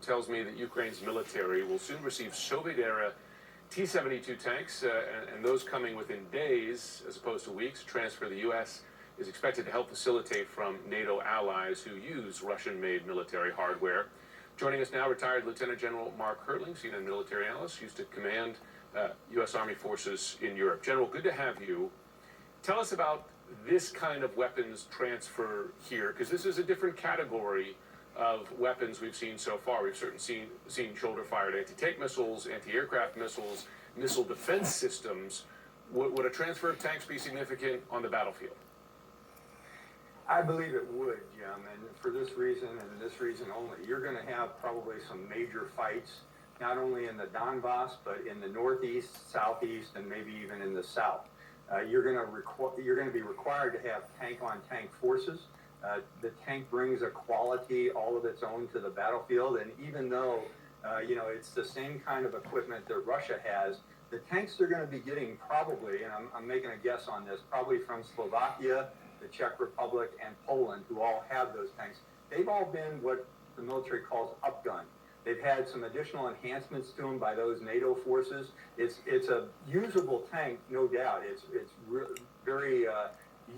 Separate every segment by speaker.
Speaker 1: tells me that Ukraine's military will soon receive Soviet-era T-72 tanks, and those coming within days as opposed to weeks. Transfer to the U.S. is expected to help facilitate from NATO allies who use Russian-made military hardware. Joining us now, retired Lieutenant General Mark Hertling, CNN military analyst, used to command U.S. Army forces in Europe. General, good to have you. Tell us about this kind of weapons transfer here, because this is a different category of weapons we've seen so far. We've certainly seen shoulder-fired anti-tank missiles, anti-aircraft missiles, missile defense systems. Would a transfer of tanks be significant on the battlefield?
Speaker 2: I believe it would, Jim, and for this reason and this reason only. You're going to have probably some major fights, not only in the Donbass, but in the northeast, southeast, and maybe even in the south. You're going to be required to have tank-on-tank forces. The tank brings a quality all of its own to the battlefield, and even though it's the same kind of equipment that Russia has, the tanks they're going to be getting probably, and I'm making a guess on this, probably from Slovakia, the Czech Republic, and Poland, who all have those tanks. They've all been what the military calls upgunned. They've had some additional enhancements to them by those NATO forces. It's a usable tank, no doubt. It's very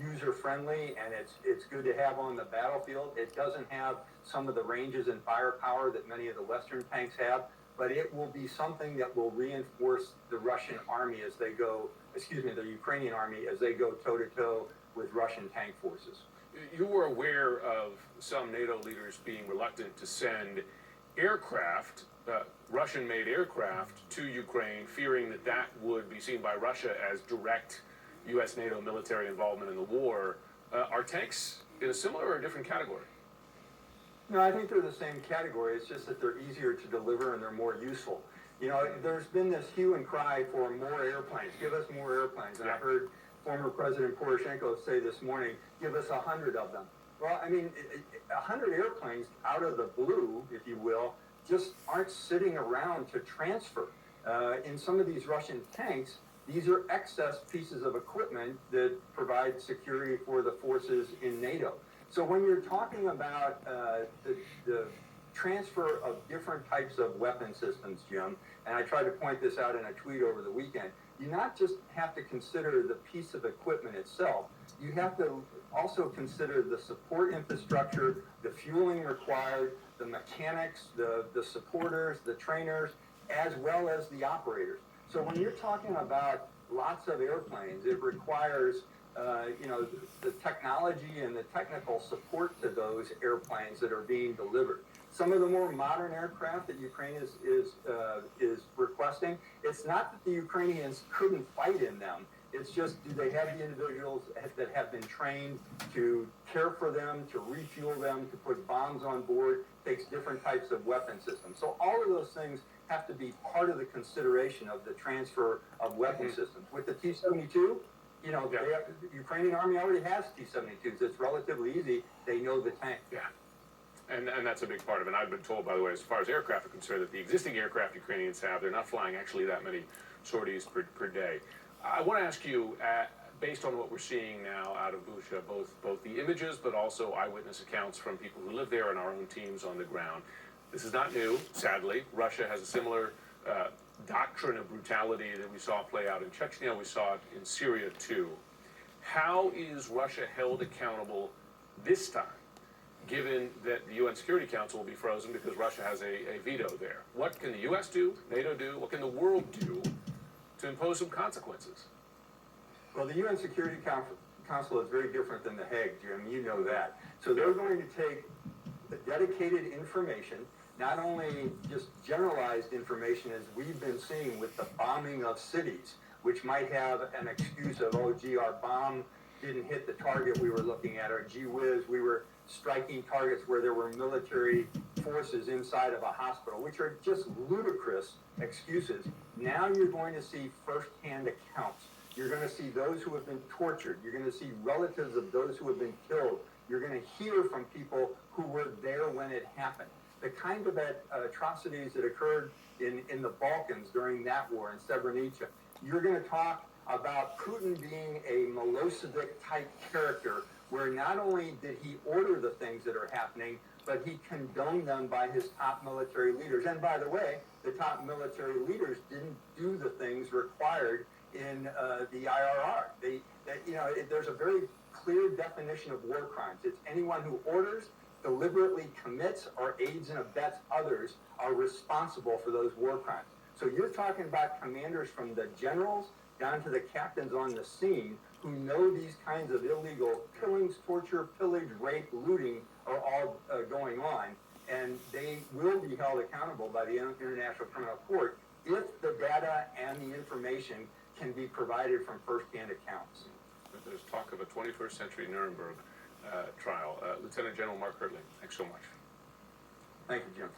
Speaker 2: user-friendly, and it's good to have on the battlefield. It doesn't have some of the ranges and firepower that many of the Western tanks have, but it will be something that will reinforce the Russian army as they go, the Ukrainian army as they go toe-to-toe with Russian tank forces.
Speaker 1: You were aware of some NATO leaders being reluctant to send aircraft, Russian-made aircraft, to Ukraine, fearing that would be seen by Russia as direct U.S. NATO military involvement in the war. Are tanks in a similar or a different category?
Speaker 2: No, I think they're the same category. It's just that they're easier to deliver and they're more useful. There's been this hue and cry for more airplanes. Give us more airplanes. And
Speaker 1: yeah.
Speaker 2: I heard former President Poroshenko say this morning, give us 100 of them. Well, 100 airplanes out of the blue, if you will, just aren't sitting around to transfer. In some of these Russian tanks, these are excess pieces of equipment that provide security for the forces in NATO. So when you're talking about the transfer of different types of weapon systems, Jim, and I tried to point this out in a tweet over the weekend, you not just have to consider the piece of equipment itself, you have to also consider the support infrastructure, the fueling required, the mechanics, the supporters, the trainers, as well as the operators. So when you're talking about lots of airplanes, it requires the technology and the technical support to those airplanes that are being delivered. Some of the more modern aircraft that Ukraine is requesting, it's not that the Ukrainians couldn't fight in them. It's just, do they have the individuals that have been trained to care for them, to refuel them, to put bombs on board, takes different types of weapon systems. So all of those things have to be part of the consideration of the transfer of weapon systems. With the T-72, the Ukrainian army already has T-72s. It's relatively easy. They know the tank.
Speaker 1: Yeah. And that's a big part of it. And I've been told, by the way, as far as aircraft are concerned, that the existing aircraft Ukrainians have, they're not flying actually that many sorties per day. I want to ask you, based on what we're seeing now out of Bucha, both the images but also eyewitness accounts from people who live there and our own teams on the ground. This is not new, sadly. Russia has a similar doctrine of brutality that we saw play out in Chechnya. We saw it in Syria, too. How is Russia held accountable this time, given that the UN Security Council will be frozen because Russia has a veto there? What can the U.S. do, NATO do, what can the world do to impose some consequences?
Speaker 2: Well, the UN Security Council is very different than the Hague, Jim. You know that. So they're going to take the dedicated information, not only just generalized information as we've been seeing with the bombing of cities, which might have an excuse of, oh, gee, our bomb didn't hit the target we were looking at, or gee whiz, we were striking targets where there were military forces inside of a hospital, which are just ludicrous excuses. Now you're going to see firsthand accounts. You're going to see those who have been tortured. You're going to see relatives of those who have been killed. You're going to hear from people who were there when it happened. The kind of atrocities that occurred in the Balkans during that war in Srebrenica. You're going to talk about Putin being a Milosevic-type character, where not only did he order the things that are happening, but he condoned them by his top military leaders. And by the way, the top military leaders didn't do the things required in the IRR. There's a very clear definition of war crimes. It's anyone who orders, deliberately commits, or aids and abets others are responsible for those war crimes. So you're talking about commanders from the generals down to the captains on the scene who know these kinds of illegal killings, torture, pillage, rape, looting are all going on, and they will be held accountable by the International Criminal Court if the data and the information can be provided from first-hand accounts.
Speaker 1: There's talk of a 21st century Nuremberg trial. Lieutenant General Mark Hertling, thanks so much.
Speaker 2: Thank you, Jim.